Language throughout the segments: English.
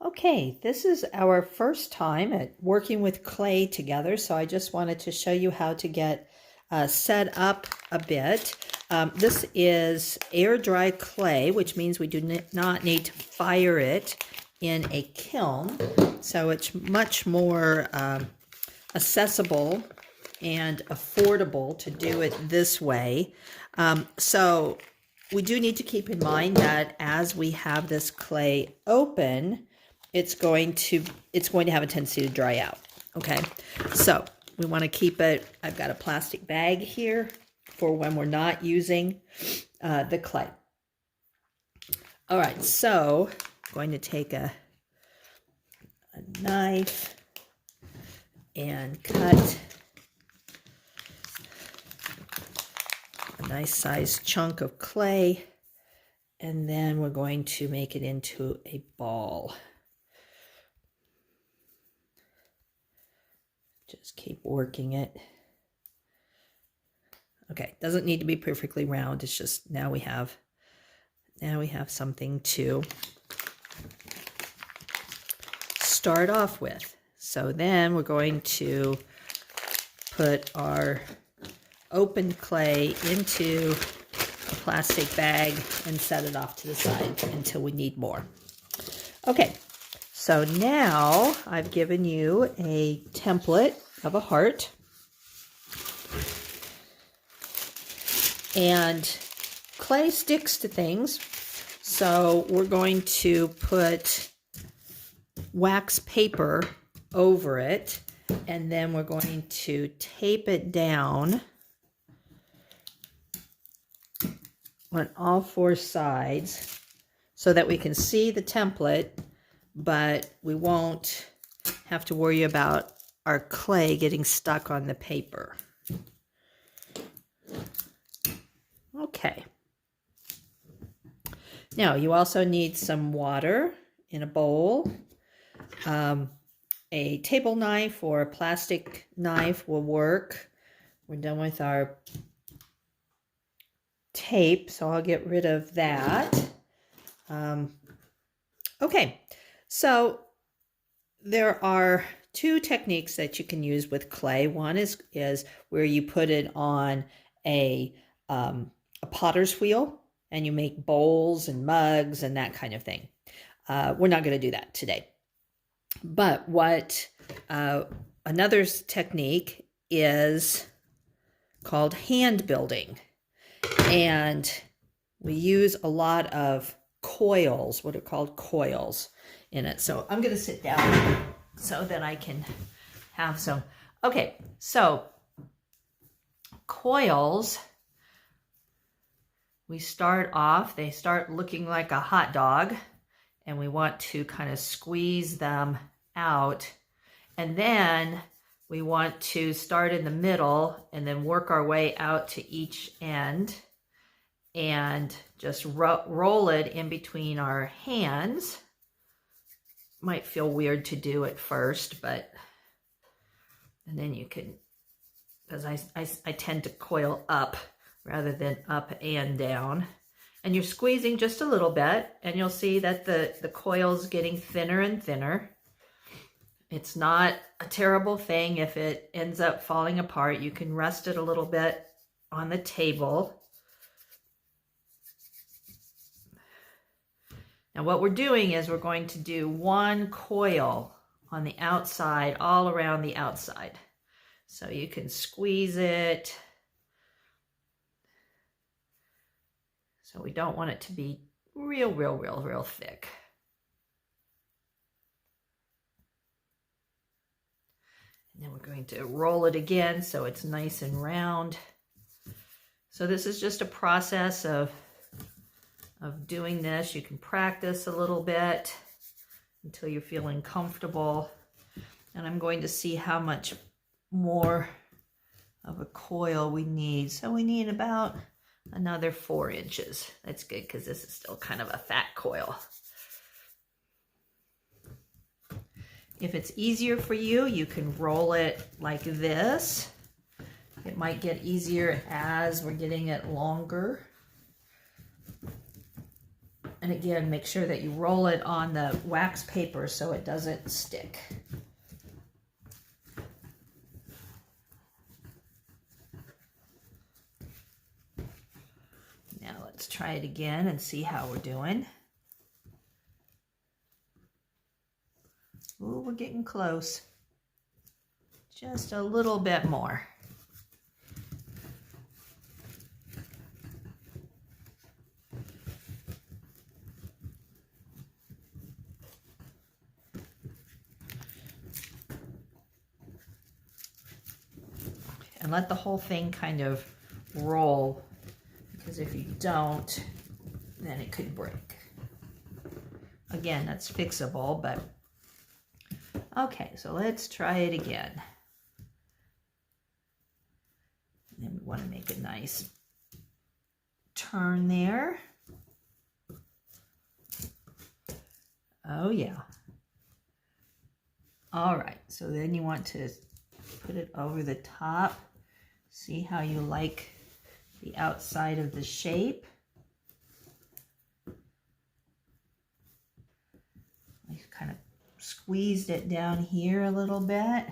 Okay, this is our first time at working with clay together, so I just wanted to show you how to get set up a bit. This is air dry clay, which means we do not need to fire it in a kiln, so it's much more accessible and affordable to do it this way. So we do need to keep in mind that as we have this clay open, it's going to have a tendency to dry out. Okay, so we want to keep it. I've got a plastic bag here for when we're not using the clay. All right, so I'm going to take a knife and cut a nice sized chunk of clay, and then we're going to make it into a ball. Just keep working it. Okay, doesn't need to be perfectly round. It's just now we have something to start off with. So then we're going to put our open clay into a plastic bag and set it off to the side until we need more. Okay, so now I've given you a template of a heart. And clay sticks to things, so we're going to put wax paper over it, and then we're going to tape it down on all four sides so that we can see the template, but we won't have to worry about our clay getting stuck on the paper. Okay. Now you also need some water in a bowl. A table knife or a plastic knife will work. We're done with our tape, so I'll get rid of that. Okay, so there are two techniques that you can use with clay. One is where you put it on a potter's wheel and you make bowls and mugs and that kind of thing. We're not going to do that today. But what another technique is called hand building. And we use a lot of coils, what are called coils, in it. So I'm going to sit down so that I can have some. Okay, so coils, we start off, they start looking like a hot dog, and we want to kind of squeeze them out. And then we want to start in the middle and then work our way out to each end and just roll it in between our hands. Might feel weird to do at first, but and then you can, because I tend to coil up rather than up and down. And you're squeezing just a little bit, and you'll see that the coil's getting thinner and thinner. It's not a terrible thing if it ends up falling apart. You can rest it a little bit on the table. Now what we're doing is we're going to do one coil on the outside, all around the outside. So you can squeeze it. So we don't want it to be real thick. And then we're going to roll it again so it's nice and round. So this is just a process of doing this. You can practice a little bit until you're feeling comfortable. And I'm going to see how much more of a coil we need. So we need about another 4 inches. That's good because this is still kind of a fat coil. If it's easier for you, you can roll it like this. It might get easier as we're getting it longer. And And again, make sure that you roll it on the wax paper so it doesn't stick. Now let's try it again and see how we're doing. Ooh, we're getting close. Just a little bit more. And let the whole thing kind of roll, because if you don't, then it could break. Again, that's fixable, but okay, so let's try it again. And then we want to make a nice turn there. Oh yeah. All right, so then you want to put it over the top. See how you like the outside of the shape. I kind of squeezed it down here a little bit.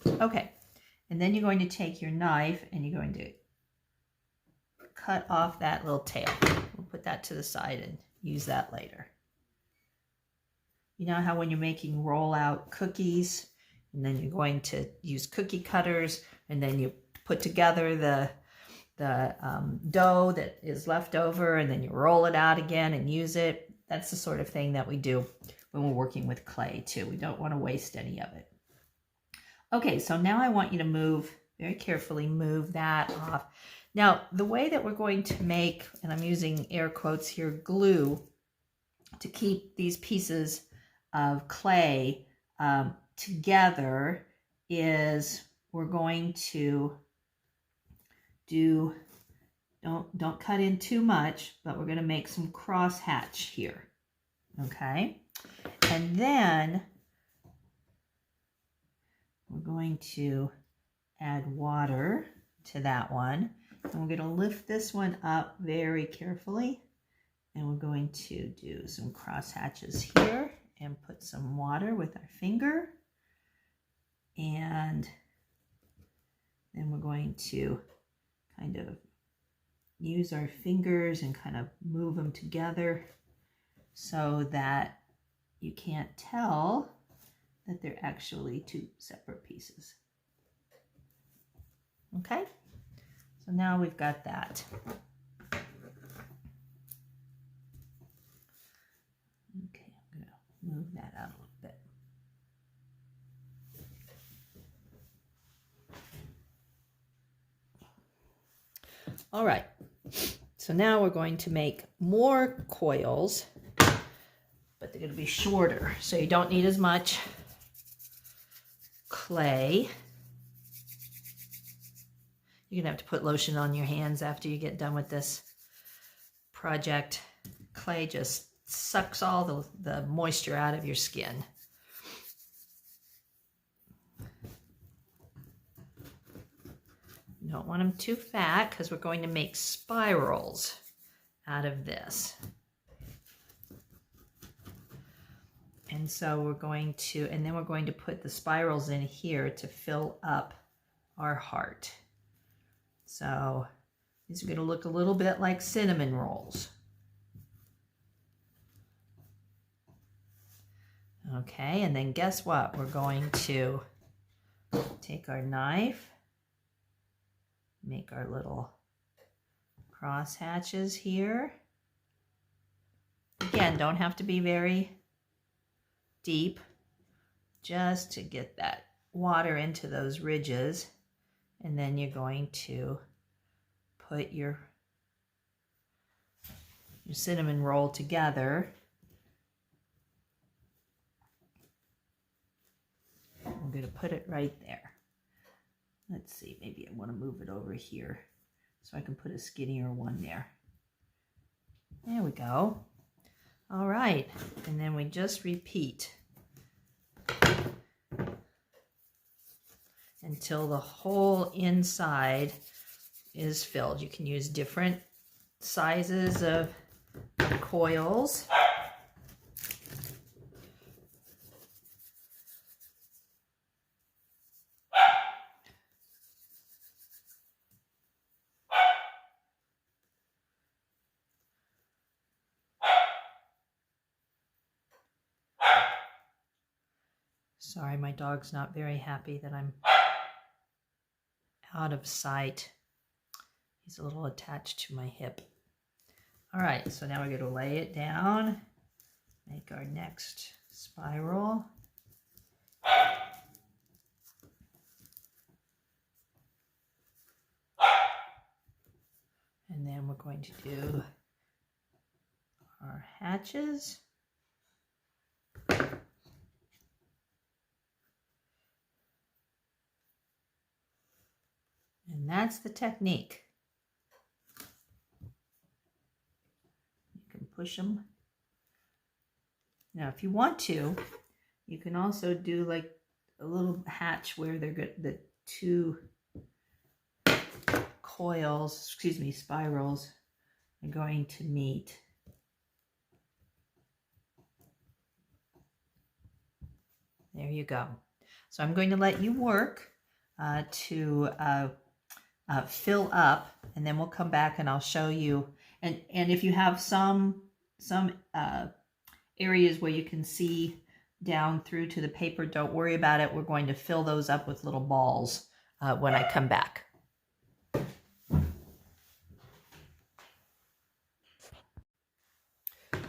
Okay, and then you're going to take your knife and you're going to cut off that little tail. We'll put that to the side and use that later. You know how when you're making roll-out cookies, and then you're going to use cookie cutters, and then you put together the dough that is left over, and then you roll it out again and use it. That's the sort of thing that we do when we're working with clay too. We don't want to waste any of it. Okay, so now I want you to move, very carefully move that off. Now, the way that we're going to make, and I'm using air quotes here, glue to keep these pieces of clay together is we're going to do, don't cut in too much, but we're going to make some cross hatch here, okay? And then we're going to add water to that one, and we're going to lift this one up very carefully, and we're going to do some cross hatches here and put some water with our finger. And then we're going to kind of use our fingers and kind of move them together so that you can't tell that they're actually two separate pieces. Okay, so now we've got that. Okay, I'm gonna move that out a little bit. All right, so now we're going to make more coils, but they're going to be shorter, so you don't need as much clay. You're going to have to put lotion on your hands after you get done with this project. Clay just sucks all the moisture out of your skin. You don't want them too fat because we're going to make spirals out of this. And so we're going to, and then we're going to put the spirals in here to fill up our heart. So these are going to look a little bit like cinnamon rolls. Okay, and then guess what? We're going to take our knife, make our little cross hatches here. Again, don't have to be very deep, just to get that water into those ridges. And then you're going to put your cinnamon roll together. I'm going to put it right there. Let's see, maybe I want to move it over here so I can put a skinnier one there. There we go. All right, and then we just repeat until the whole inside is filled. You can use different sizes of coils. Sorry, my dog's not very happy that I'm out of sight. He's a little attached to my hip. All right, so now we're going to lay it down, make our next spiral. And then we're going to do our hatches. And that's the technique. You can push them. Now, if you want to, you can also do like a little hatch where they're good, the two coils, excuse me, spirals are going to meet. There you go. So I'm going to let you work to fill up, and then we'll come back and I'll show you. And if you have some areas where you can see down through to the paper, don't worry about it. We're going to fill those up with little balls when I come back.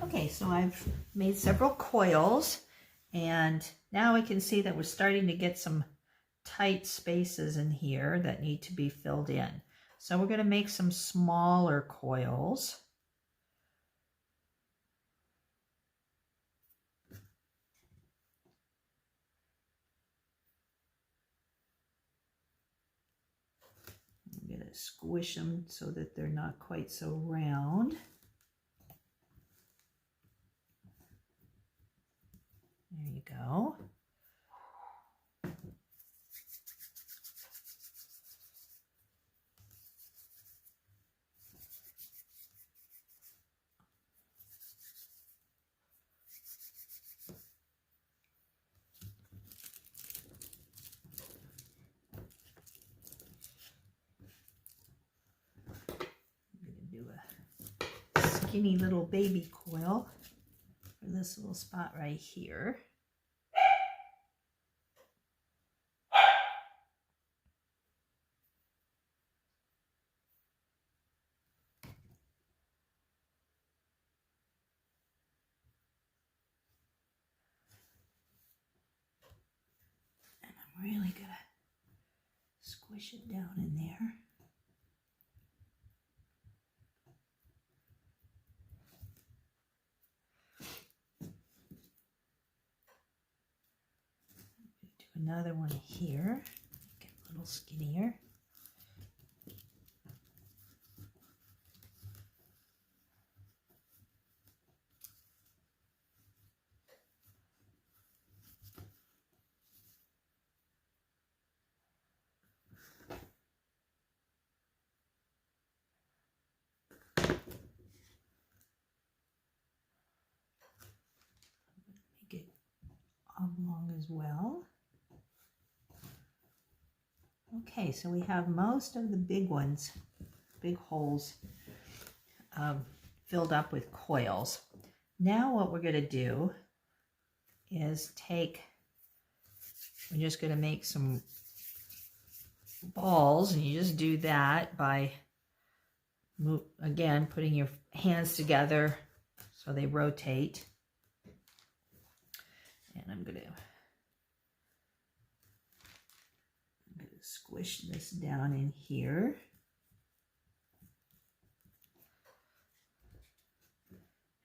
Okay, so I've made several coils, and now we can see that we're starting to get some tight spaces in here that need to be filled in. So we're going to make some smaller coils. I'm going to squish them so that they're not quite so round. There you go. Skinny little baby coil for this little spot right here. And I'm really gonna squish it down in there. Another one here, get a little skinnier. Make it oblong as well. Okay, so we have most of the big ones, big holes, filled up with coils. Now what we're going to do is we're just going to make some balls, and you just do that by, again, putting your hands together so they rotate. And I'm going to squish this down in here.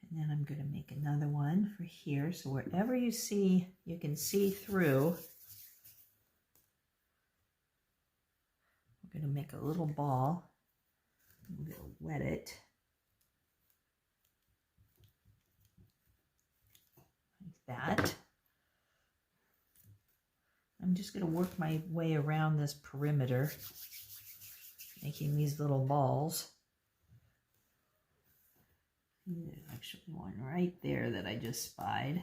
And then I'm going to make another one for here. So wherever you see, you can see through. We're going to make a little ball. I'm going to wet it. Like that. I'm just going to work my way around this perimeter, making these little balls. There's actually one right there that I just spied.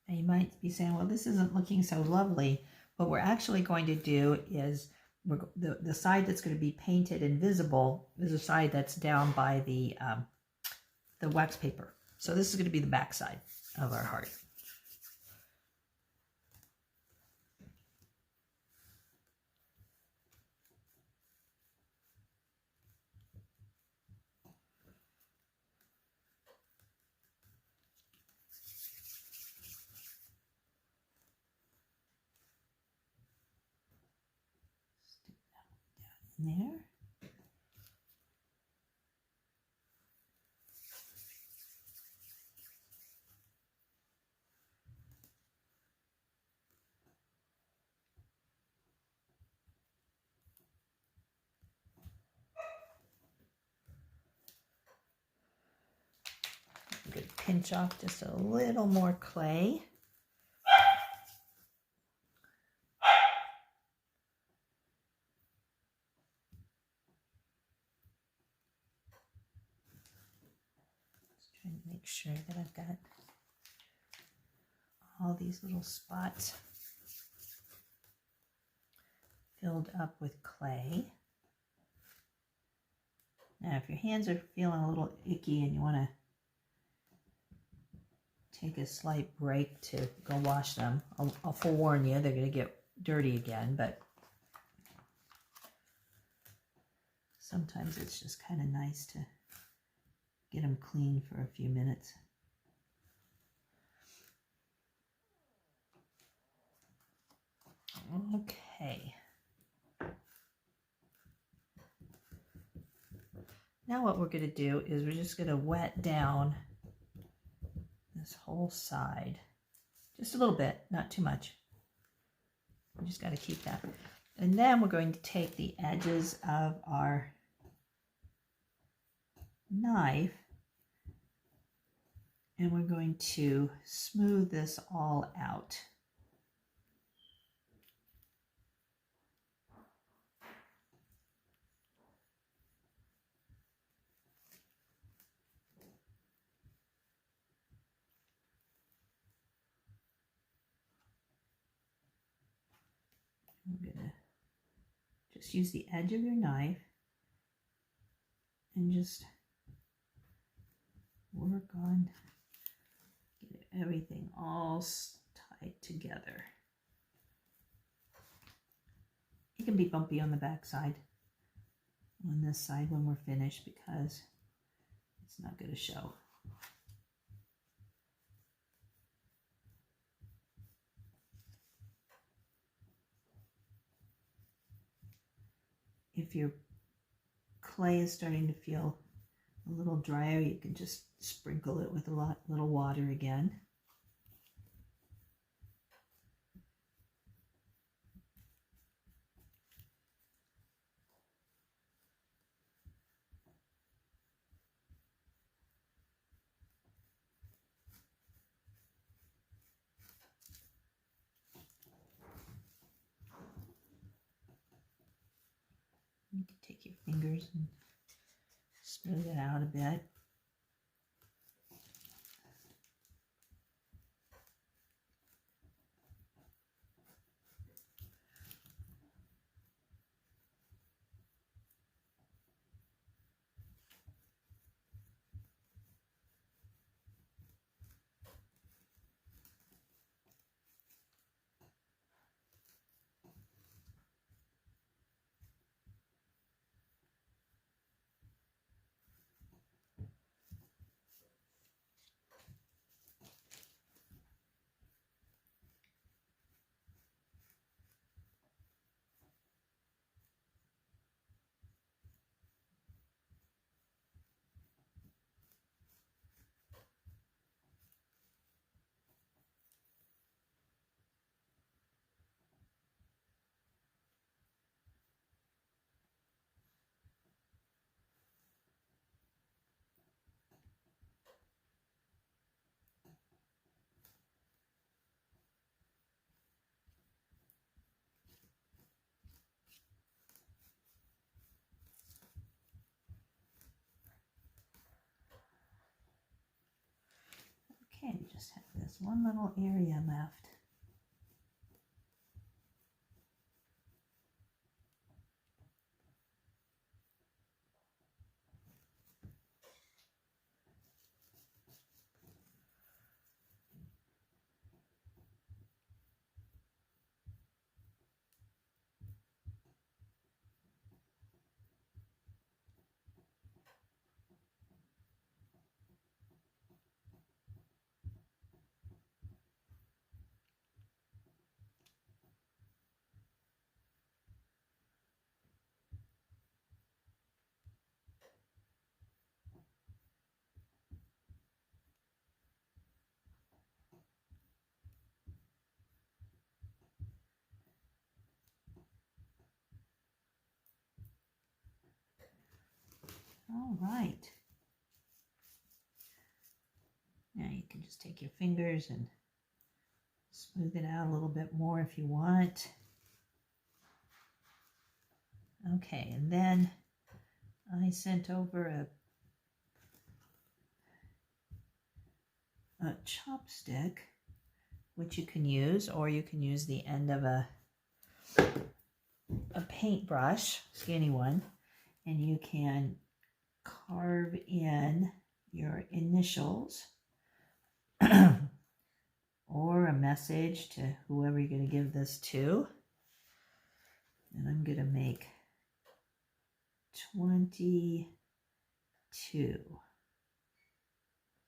Now you might be saying, well, this isn't looking so lovely. What we're actually going to do is the side that's going to be painted invisible is the side that's down by the wax paper. So this is going to be the back side of our heart. There. I'm going to pinch off just a little more clay. Trying to make sure that I've got all these little spots filled up with clay. Now, if your hands are feeling a little icky and you want to take a slight break to go wash them, I'll forewarn you, they're going to get dirty again, but sometimes it's just kind of nice to get them clean for a few minutes. Okay. Now what we're going to do is we're just going to wet down this whole side. Just a little bit, not too much. We just got to keep that. And then we're going to take the edges of our knife and we're going to smooth this all out. I'm going to just use the edge of your knife and just work on get everything all tied together. It can be bumpy on the back side, on this side when we're finished, because it's not going to show. If your clay is starting to feel a little drier, you can just sprinkle it with a little water again. You can take your fingers and smooth it out a bit. Okay, we just have this one little area left. All right. Now you can just take your fingers and smooth it out a little bit more if you want. Okay, and then I sent over a chopstick, which you can use, or you can use the end of a paintbrush, skinny one, and you can carve in your initials or a message to whoever you're going to give this to. And I'm going to make 22.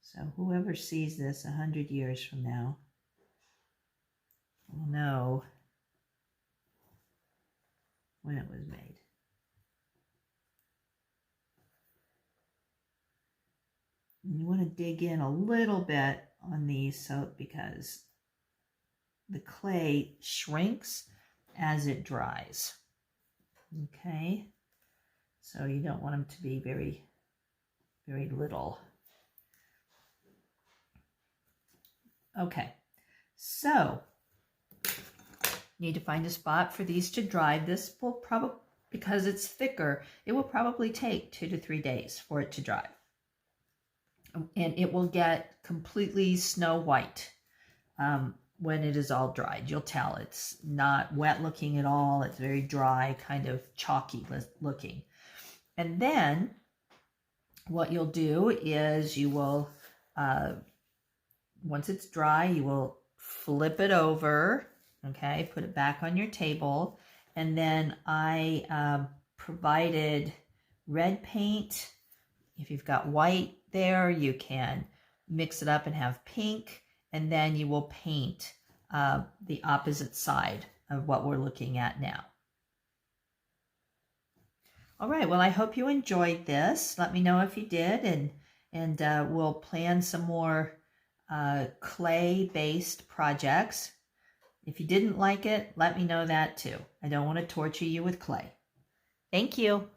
So whoever sees this 100 years from now will know when it was made. And you want to dig in a little bit on these because the clay shrinks as it dries. Okay, so you don't want them to be very, very little. Okay, so you need to find a spot for these to dry. This will probably, because it's thicker, it will probably take 2 to 3 days for it to dry. And it will get completely snow white when it is all dried. You'll tell it's not wet looking at all. It's very dry, kind of chalky looking. And then what you'll do is you will, once it's dry, you will flip it over, okay, put it back on your table. And then I provided red paint. If you've got white there, you can mix it up and have pink, and then you will paint the opposite side of what we're looking at now. All right, well, I hope you enjoyed this. Let me know if you did, and we'll plan some more clay-based projects. If you didn't like it, let me know that too. I don't want to torture you with clay. Thank you.